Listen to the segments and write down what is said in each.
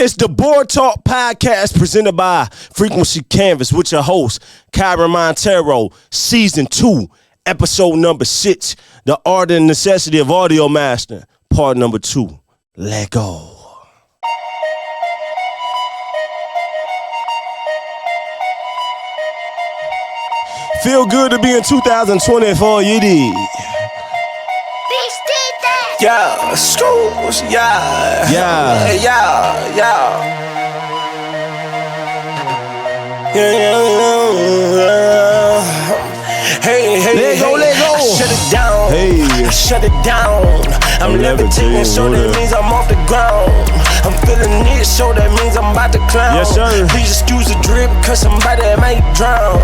It's the Board Talk Podcast presented by Frequency Canvas with your host, Kyren Monteiro, Season 2, Episode number 6, The Art and Necessity of Audio Mastering, Part number 2. Let go. Feel good to be in 2024, you did. Yeah, schools, yeah. Yeah. Yeah, yeah. Hey, Let go. I shut it down. Hey. I shut it down. I'm levitating, so that means I'm off the ground. I'm feeling it, so that means I'm about to clown. Yes, sir. Please excuse the drip, cause somebody might drown.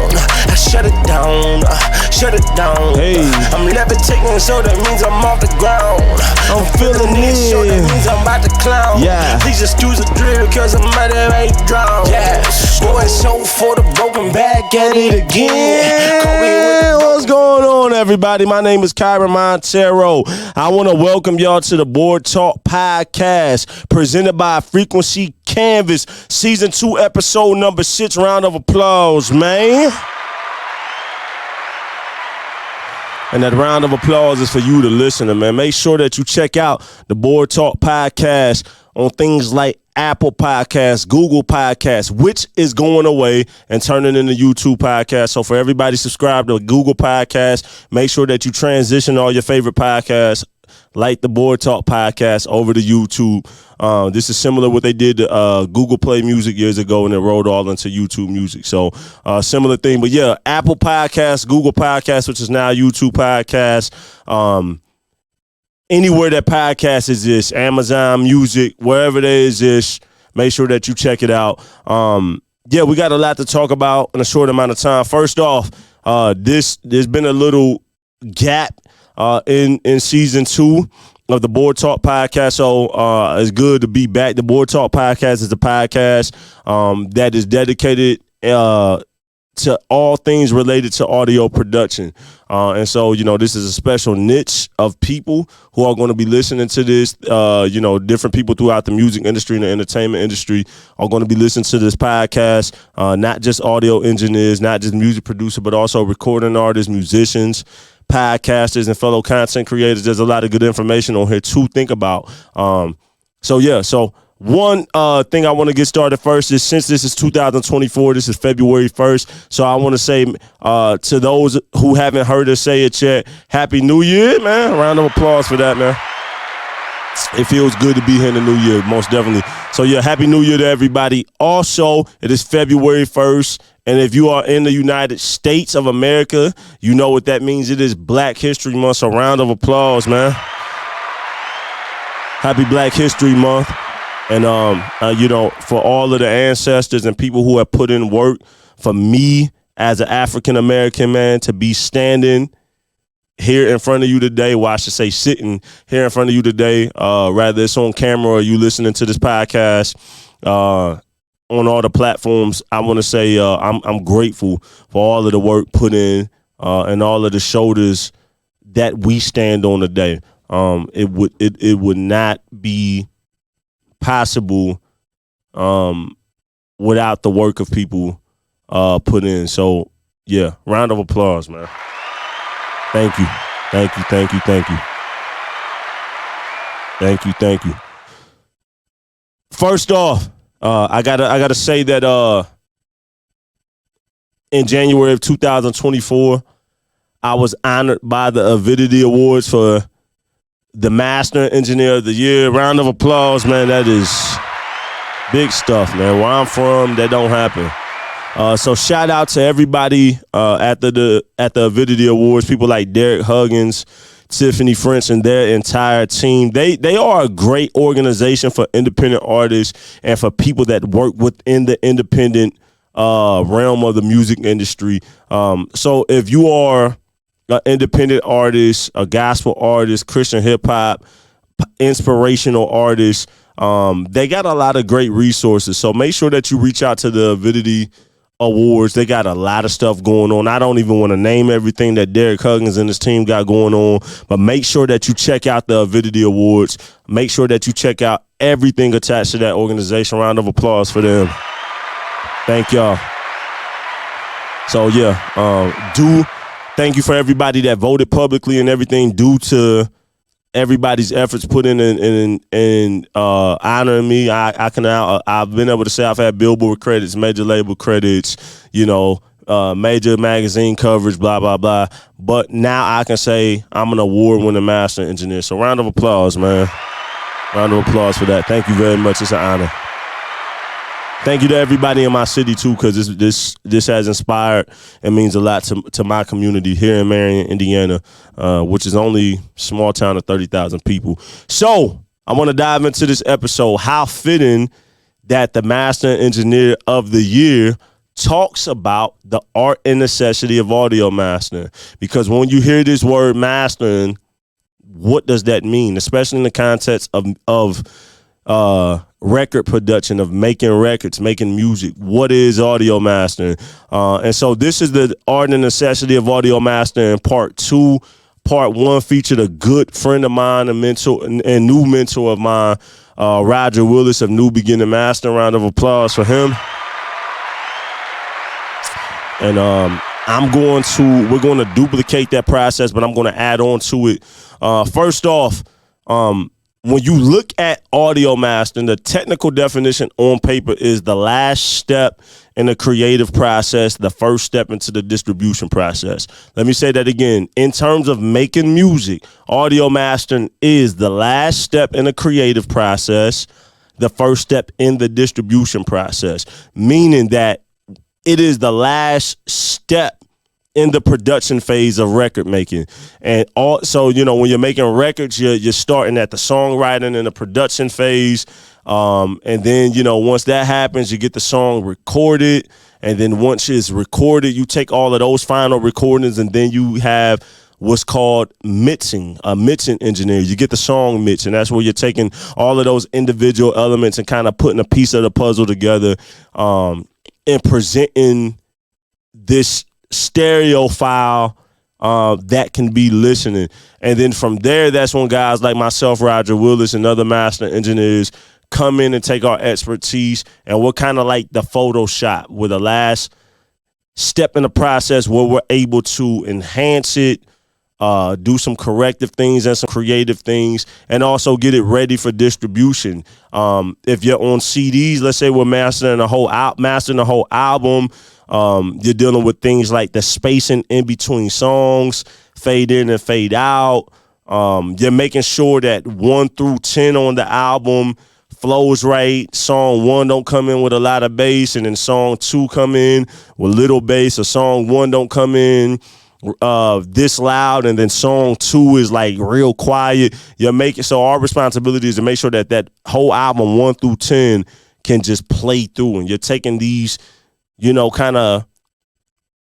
I shut it down, shut it down. Hey. I'm levitating, so that means I'm off the ground. I'm feeling it. So that means I'm about to clown. Yeah. Please excuse the drip, cause somebody might drown. Yeah. Going so for the broken, back at it again. Call me with the What's going on, everybody? My name is Kyren Monteiro. I want to welcome y'all to the Board Talk Podcast presented by Frequency Canvas, Season 2, Episode number 6. Round of applause, man. And that round of applause is for you, the listener, man. Make sure that you check out the Board Talk Podcast on things like Apple Podcasts, Google Podcasts, which is going away and turning into YouTube Podcasts. So for everybody subscribe to Google Podcasts, make sure that you transition all your favorite podcasts like the Board Talk Podcast over to YouTube. This is similar to what they did to Google Play Music years ago, and it rolled all into YouTube Music. So similar thing. But yeah, Apple Podcasts, Google Podcasts, which is now YouTube Podcasts. Anywhere that podcast exists, Amazon Music, wherever they exist, make sure that you check it out. Yeah, we got a lot to talk about in a short amount of time. First off, there's been a little gap in season 2 of the Board Talk Podcast, so it's good to be back. The Board Talk Podcast is a podcast that is dedicated to all things related to audio production. And so, this is a special niche of people who are going to be listening to this. Different people throughout the music industry and the entertainment industry are going to be listening to this podcast. Not just audio engineers, not just music producers, but also recording artists, musicians, podcasters, and fellow content creators. There's a lot of good information on here to think about. So one thing I want to get started first is, since this is 2024, this is February 1st. So I want to say to those who haven't heard us say it yet, Happy New Year, man. A round of applause for that, man. It feels good to be here in the new year, most definitely. So yeah, Happy New Year to everybody. Also, it is February 1st. And if you are in the United States of America, you know what that means. It is Black History Month. So round of applause, man. Happy Black History Month. And, for all of the ancestors and people who have put in work, for me as an African-American man to be standing here in front of you today, well, I should say sitting here in front of you today, rather it's on camera or you listening to this podcast on all the platforms, I want to say I'm grateful for all of the work put in and all of the shoulders that we stand on today. It would not be possible without the work of people put in. So yeah, round of applause, man. Thank you. First off, I gotta say that in January of 2024, I was honored by the Avidity Awards for the Master Engineer of the Year. Round of applause, man. That is big stuff, man. Where I'm from, that don't happen. So shout out to everybody at the Avidity Awards. People like Derek Huggins, Tiffany French, and their entire team. They are a great organization for independent artists and for people that work within the independent realm of the music industry. So if you are an independent artist, a gospel artist, Christian hip hop, inspirational artist, they got a lot of great resources. So make sure that you reach out to the Avidity Awards. They got a lot of stuff going on. I don't even want to name everything that Derek Huggins and his team got going on, but make sure that you check out the Avidity Awards. Make sure that you check out everything attached to that organization. Round of applause for them. Thank y'all. So thank you for everybody that voted publicly and everything, due to everybody's efforts put in honoring me. I've been able to say I've had Billboard credits, major label credits, major magazine coverage, blah, blah, blah. But now I can say I'm an award-winning master engineer. So round of applause, man. Round of applause for that. Thank you very much. It's an honor. Thank you to everybody in my city too, because this has inspired and means a lot to my community here in Marion, Indiana, which is only a small town of 30,000 people. So I want to dive into this episode. How fitting that the Master Engineer of the Year talks about the art and necessity of audio mastering. Because when you hear this word mastering, what does that mean? Especially in the context of record production, of making records, making music. What is audio mastering? And so this is the art and necessity of audio mastering, part 2. Part 1 featured a good friend of mine, a mentor and new mentor of mine, Roger Willis of New Beginning Mastering. Round of applause for him. And we're going to duplicate that process, but I'm going to add on to it. First off, when you look at audio mastering, the technical definition on paper is the last step in the creative process, the first step into the distribution process. Let me say that again. In terms of making music, audio mastering is the last step in the creative process, the first step in the distribution process, meaning that it is the last step in the production phase of record making. And also, when you're making records, you're starting at the songwriting and the production phase. And then, once that happens, you get the song recorded. And then once it's recorded, you take all of those final recordings, and then you have what's called mixing, a mixing engineer. You get the song mixed, and that's where you're taking all of those individual elements and kind of putting a piece of the puzzle together, and presenting this stereo file that can be listening. And then from there, that's when guys like myself, Roger Willis, and other master engineers come in and take our expertise, and we're kind of like the Photoshop, with the last step in the process where we're able to enhance it, do some corrective things and some creative things, and also get it ready for distribution. If you're on CDs, let's say we're mastering the whole album, you're dealing with things like the spacing in between songs, fade in and fade out. You're making sure that 1 through 10 on the album flows right. Song 1 don't come in with a lot of bass, and then song 2 come in with little bass, or song 1 don't come in this loud, and then song 2 is like real quiet. So our responsibility is to make sure that that whole album 1 through 10 can just play through, and you're taking these, kind of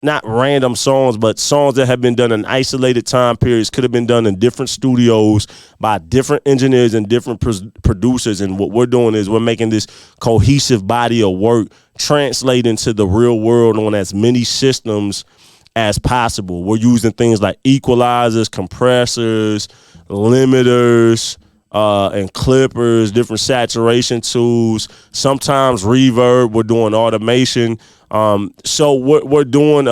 not random songs, but songs that have been done in isolated time periods, could have been done in different studios by different engineers and different producers. And what we're doing is we're making this cohesive body of work translate into the real world on as many systems as possible. We're using things like equalizers, compressors, limiters, and clippers, different saturation tools, sometimes reverb. We're doing automation. So what we're doing,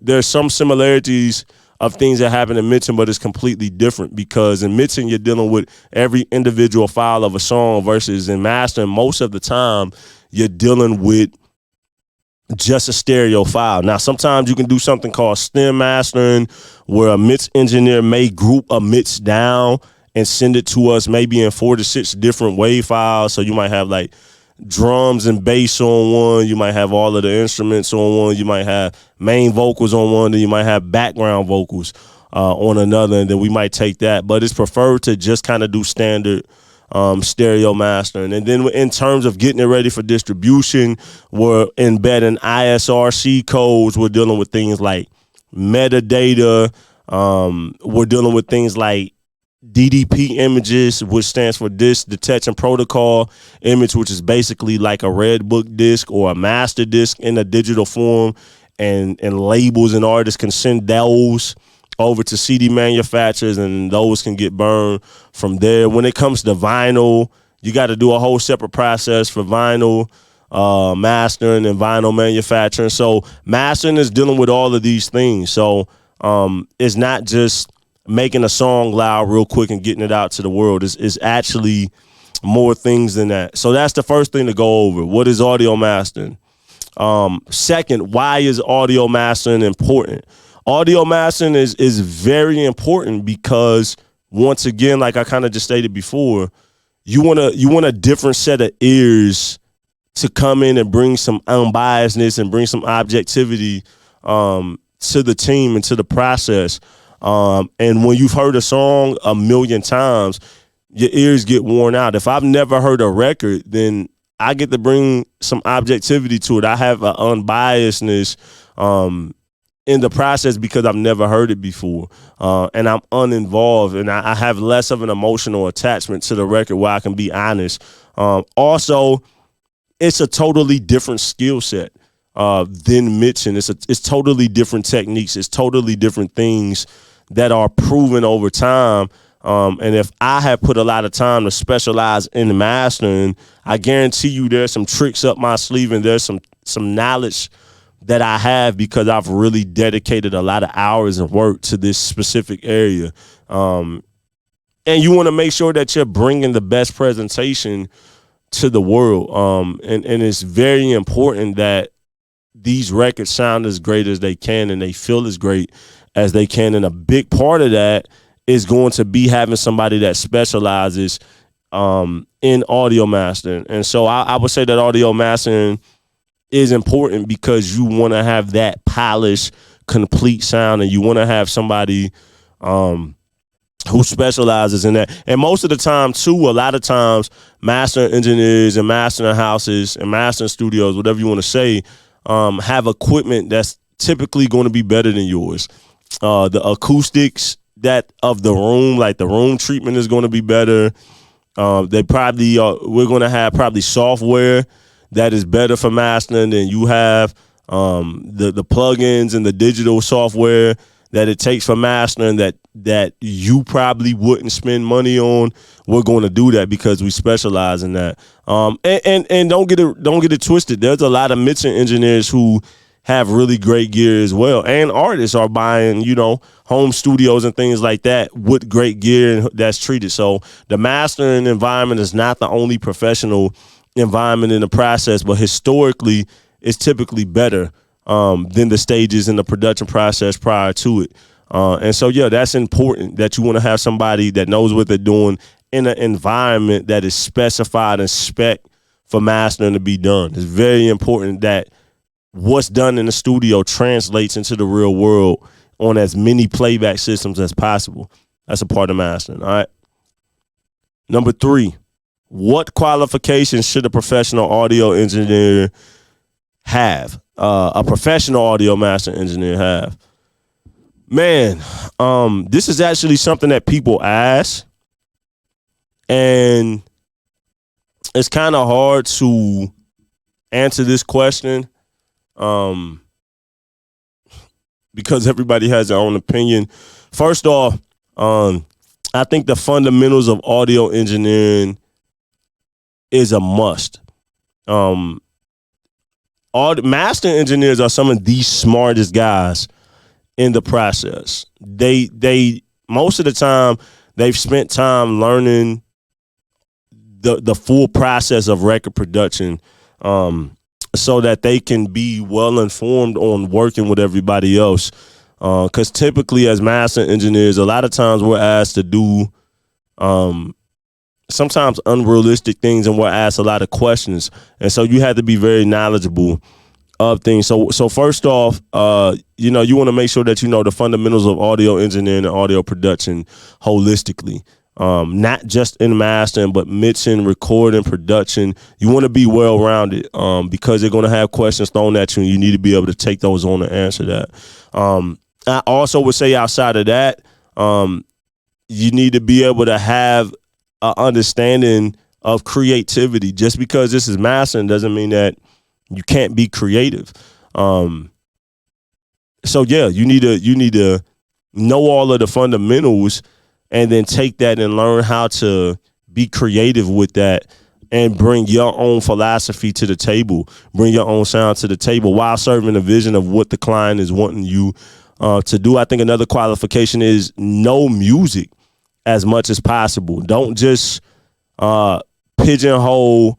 there's some similarities of things that happen in mixing, but it's completely different, because in mixing, you're dealing with every individual file of a song, versus in mastering, most of the time, you're dealing with just a stereo file. Now, sometimes you can do something called stem mastering, where a mix engineer may group a mix down and send it to us maybe in 4 to 6 different wave files. So you might have like drums and bass on one, you might have all of the instruments on one, you might have main vocals on one, then you might have background vocals on another, and then we might take that. But it's preferred to just kind of do standard stereo mastering. And then in terms of getting it ready for distribution, we're embedding ISRC codes. We're dealing with things like metadata. We're dealing with things like DDP images, which stands for disc detection protocol image, which is basically like a red book disc or a master disc in a digital form, and labels and artists can send those over to CD manufacturers, and those can get burned from there. When it comes to vinyl, you got to do a whole separate process for vinyl mastering and vinyl manufacturing. So mastering is dealing with all of these things. So it's not just making a song loud real quick and getting it out to the world. It's actually more things than that. So that's the first thing to go over. What is audio mastering? Second, why is audio mastering important? Audio mastering is very important because, once again, like I kind of just stated before, you want a different set of ears to come in and bring some unbiasedness and bring some objectivity to the team and to the process. And when you've heard a song a million times, your ears get worn out. If I've never heard a record, then I get to bring some objectivity to it. I have an unbiasedness in the process because I've never heard it before. And I'm uninvolved, and I have less of an emotional attachment to the record where I can be honest. Also, it's a totally different skill set than Mitching. It's totally different techniques. It's totally different things that are proven over time. And if I have put a lot of time to specialize in mastering, I guarantee you there's some tricks up my sleeve, and there's some knowledge that I have because I've really dedicated a lot of hours and work to this specific area. And you want to make sure that you're bringing the best presentation to the world. And it's very important that these records sound as great as they can and they feel as great as they can. And a big part of that is going to be having somebody that specializes in audio mastering. And so I would say that audio mastering is important because you want to have that polished, complete sound, and you want to have somebody who specializes in that. And most of the time, too, a lot of times, mastering engineers and mastering houses and mastering studios, whatever you want to say, have equipment that's typically going to be better than yours. The acoustics of the room, like the room treatment, is going to be better. They probably we're going to have probably software that is better for mastering than you have. The plugins and the digital software that it takes for mastering that you probably wouldn't spend money on. We're going to do that because we specialize in that. And don't get it twisted. There's a lot of mixing engineers who have really great gear as well, and artists are buying, home studios and things like that with great gear that's treated. So the mastering environment is not the only professional environment in the process, but historically it's typically better than the stages in the production process prior to it. And so, yeah, that's important that you want to have somebody that knows what they're doing in an environment that is specified and spec for mastering to be done. It's very important that what's done in the studio translates into the real world on as many playback systems as possible. That's a part of mastering, all right? Number 3, what qualifications should a professional audio engineer have? A professional audio mastering engineer have? Man, this is actually something that people ask, and it's kind of hard to answer this question because everybody has their own opinion. First off, I think the fundamentals of audio engineering is a must. All master engineers are some of the smartest guys in the process. They most of the time they've spent time learning the full process of record production, so that they can be well informed on working with everybody else. Because typically, as master engineers, a lot of times we're asked to do sometimes unrealistic things, and we're asked a lot of questions, and so you have to be very knowledgeable of things. So first off, you want to make sure that you know the fundamentals of audio engineering and audio production holistically. Not just in mastering, but mixing, recording, production. You want to be well-rounded because they're going to have questions thrown at you, and you need to be able to take those on and answer that. I also would say outside of that, you need to be able to have an understanding of creativity. Just because this is mastering doesn't mean that you can't be creative. So yeah, you need to know all of the fundamentals and then take that and learn how to be creative with that and bring your own philosophy to the table, bring your own sound to the table while serving the vision of what the client is wanting you to do. I think another qualification is know music as much as possible. Don't just pigeonhole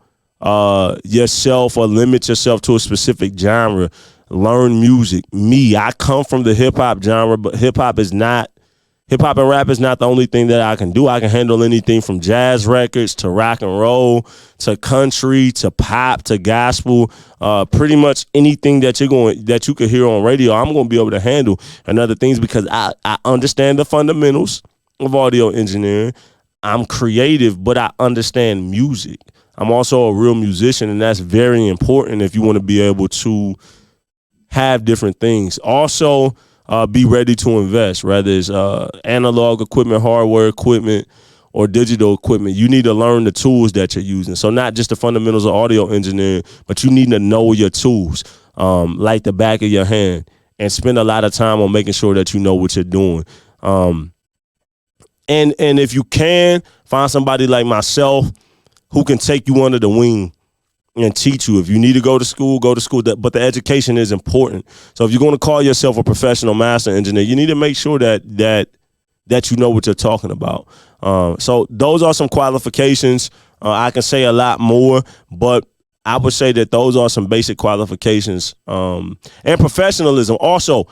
yourself or limit yourself to a specific genre. Learn music. I come from the hip hop genre, but hip hop and rap is not the only thing that I can do. I can handle anything from jazz records to rock and roll to country to pop to gospel. Pretty much anything that you could hear on radio, I'm going to be able to handle, and other things, because I understand the fundamentals of audio engineering. I'm creative, but I understand music. I'm also a real musician, and that's very important if you want to be able to have different things. Also, be ready to invest, whether it's analog equipment, hardware equipment, or digital equipment. You need to learn the tools that you're using. So not just the fundamentals of audio engineering, but you need to know your tools like the back of your hand, and spend a lot of time on making sure that you know what you're doing. And if you can, find somebody like myself who can take you under the wing and teach you. If you need to go to school, go to school. But the education is important. So if you're going to call yourself a professional master engineer, you need to make sure that you know what you're talking about. So those are some qualifications. I can say a lot more, but I would say that those are some basic qualifications. And professionalism. Also,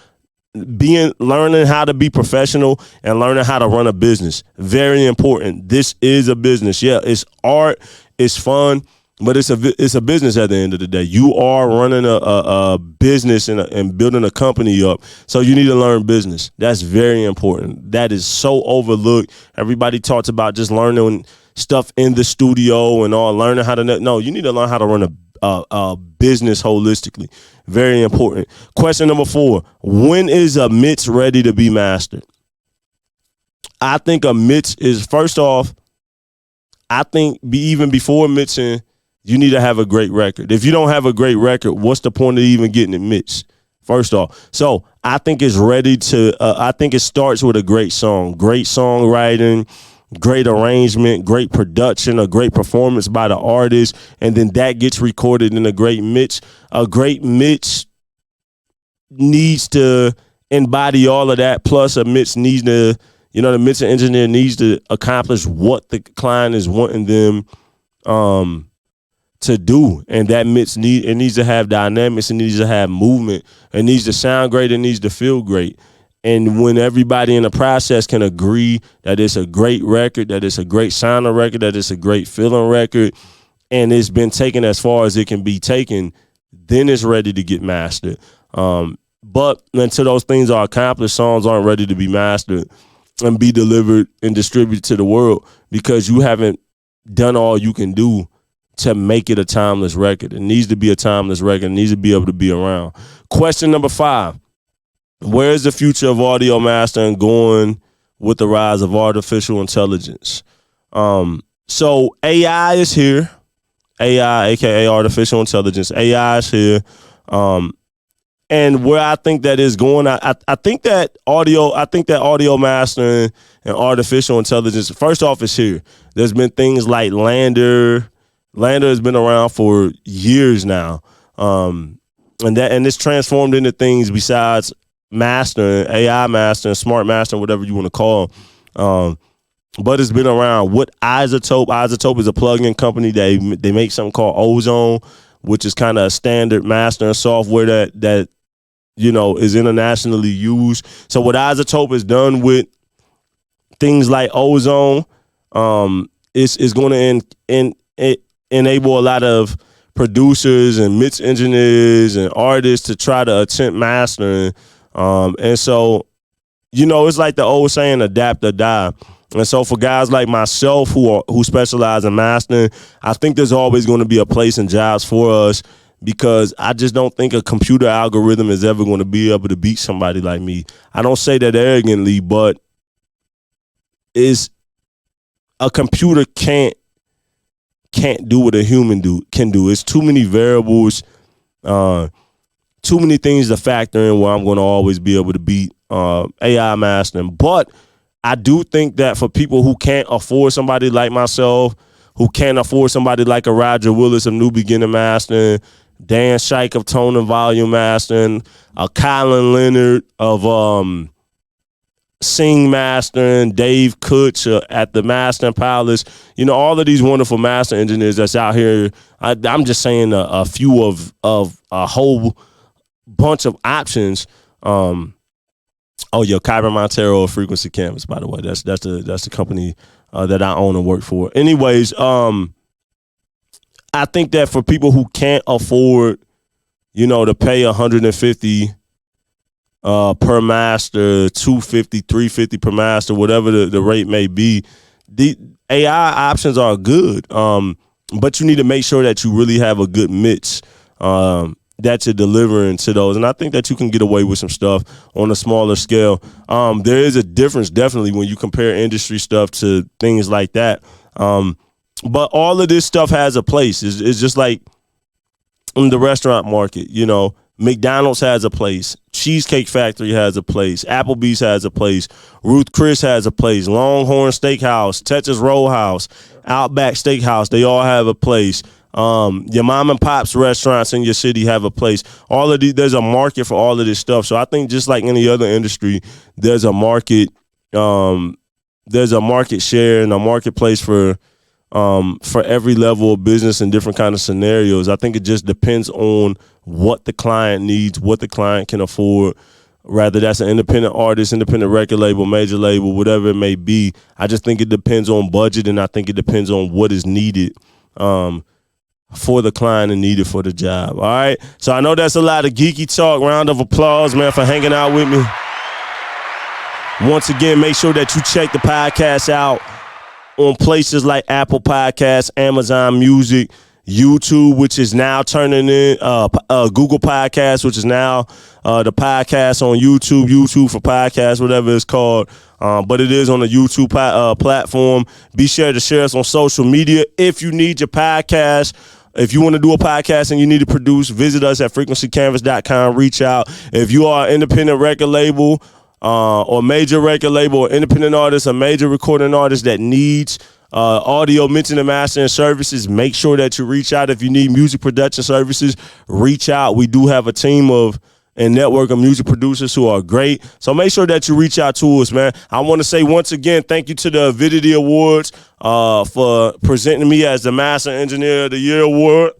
learning how to be professional and learning how to run a business. Very important. This is a business. Yeah, it's art, it's fun, but it's a business at the end of the day. You are running a business and building a company up. So you need to learn business. That's very important. That is so overlooked. Everybody talks about just learning stuff in the studio and all, learning how to. No, you need to learn how to run a business holistically. Very important. Question number 4. When is a mix ready to be mastered? I think a mix is, first off, I think even before mixing, you need to have a great record. If you don't have a great record, what's the point of even getting it mixed? First off. So I think it's ready to, I think it starts with a great song, great songwriting, great arrangement, great production, a great performance by the artist, and then that gets recorded in a great mix. A great mix needs to embody all of that, plus a mix needs to, the mixing engineer needs to accomplish what the client is wanting them to do, and that mix needs to have dynamics, it needs to have movement, it needs to sound great, it needs to feel great. And when everybody in the process can agree that it's a great record, that it's a great sounding record, that it's a great feeling record, and it's been taken as far as it can be taken, then it's ready to get mastered. But until those things are accomplished, songs aren't ready to be mastered and be delivered and distributed to the world, because you haven't done all you can do to make it a timeless record. It needs to be a timeless record. It needs to be able to be around. Question number 5. Where is the future of audio mastering going with the rise of artificial intelligence? So AI is here. AI, aka artificial intelligence. AI is here. And where I think that is going, I think that audio mastering and artificial intelligence, first off, is here. There's been things like Lander. Lander has been around for years now. And it's transformed into things besides mastering, AI mastering, smart mastering, whatever you want to call. But it's been around. What Isotope? Isotope is a plug-in company. They make something called Ozone, which is kind of a standard mastering software that is internationally used. So what Isotope has done with things like Ozone is going to enable a lot of producers and mix engineers and artists to try to attempt mastering. And so, it's like the old saying, adapt or die. And so for guys like myself who specialize in mastering, I think there's always going to be a place and jobs for us, because I just don't think a computer algorithm is ever going to be able to beat somebody like me. I don't say that arrogantly, but is a computer can't do what a human can do. It's too many variables, too many things to factor in where I'm going to always be able to beat AI mastering. But I do think that for people who can't afford somebody like myself, who can't afford somebody like a Roger Willis of New Beginner Mastering, Dan Scheich of Tone and Volume Mastering, a Kylen Leonard of Sing Mastering, Dave Kutch at the Mastering Palace. You know, all of these wonderful master engineers that's out here. I'm just saying a few of a whole bunch of options. Kyren Monteiro of Frequency Canvas, by the way. That's the company that I own and work for. Anyways, I think that for people who can't afford, to pay $150 per master, $250, $350 per master, whatever the rate may be, the AI options are good. But you need to make sure that you really have a good mix that you're delivering to those. And I think that you can get away with some stuff on a smaller scale. There is a difference definitely when you compare industry stuff to things like that. But all of this stuff has a place. It's just like in the restaurant market, McDonald's has a place. Cheesecake Factory has a place. Applebee's has a place. Ruth Chris has a place. Longhorn Steakhouse, Texas Roadhouse, Outback Steakhouse, they all have a place. Your mom and pop's restaurants in your city have a place. All of these, there's a market for all of this stuff. So I think just like any other industry, there's a market share and a marketplace for every level of business and different kind of scenarios. I think it just depends on what the client needs, what the client can afford. Rather that's an independent artist, independent record label, major label, whatever it may be. I just think it depends on budget, and I think it depends on what is needed for the client and needed for the job. All right. So I know that's a lot of geeky talk. Round of applause, man, for hanging out with me. Once again, make sure that you check the podcast out on places like Apple Podcasts, Amazon Music, YouTube, which is now turning in Google Podcasts, which is now the podcast on YouTube for podcasts, whatever it's called. But it is on the YouTube platform. Be sure to share us on social media. If you need your podcast, if you want to do a podcast and you need to produce, visit us at frequencycanvas.com. Reach out. If you are an independent record label or major record label or independent artist, a major recording artist that needs audio mixing and mastering services, make sure that you reach out. If you need music production services, reach out. We do have a team and network of music producers who are great. So make sure that you reach out to us, man. I want to say once again, thank you to the Avidity Awards for presenting me as the Master Engineer of the Year award.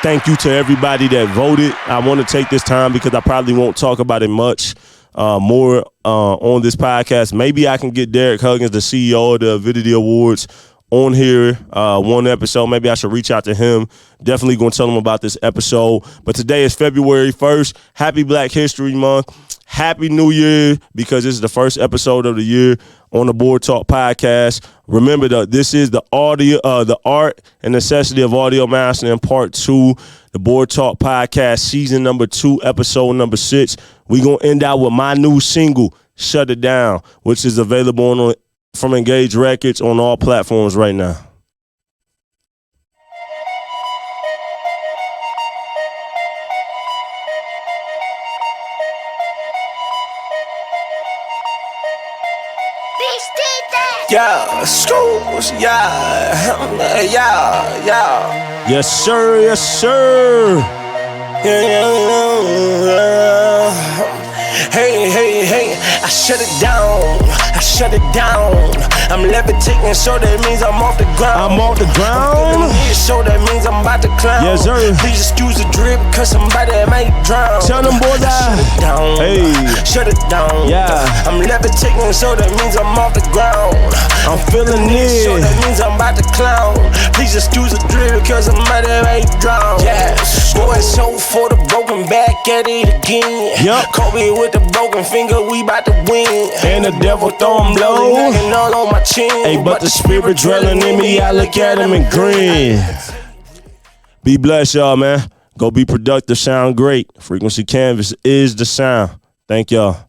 Thank you to everybody that voted. I want to take this time because I probably won't talk about it much more on this podcast. Maybe I can get Derek Huggins, the CEO of the Avidity Awards, on here one episode. Maybe I should reach out to him. Definitely going to tell him about this episode. But today is February 1st. Happy Black History Month. Happy New Year, because this is the first episode of the year on the Board Talk podcast. Remember that this is the art and necessity of audio mastering part 2, the Board Talk podcast, season number 2, episode number 6. We're going to end out with my new single, Shut It Down, which is available from Engage Records on all platforms right now. Yeah, schools, yeah. Yes, sir, yes, sir. Yeah. Hey, I shut it down. I'm levitating, so that means I'm off the ground. So that means I'm about to clown. Yes, sir. Please excuse the drip, cause somebody might drown. Tell them boys Shut it down. Hey. Shut it down. Yeah. I'm levitating, so that means I'm off the ground. I'm feeling it. So that means I'm about to clown. Please excuse the drip, cause somebody might drown. Yeah. Boy, so for the broken back at it again. Yep. Kobe with the broken finger, we bout to win. And the devil throw him low. Knocking all on my chin. Hey, but the spirit dwelling in me, I look at him and grin. Be blessed, y'all, man. Go be productive, sound great. Frequency Canvas is the sound. Thank y'all.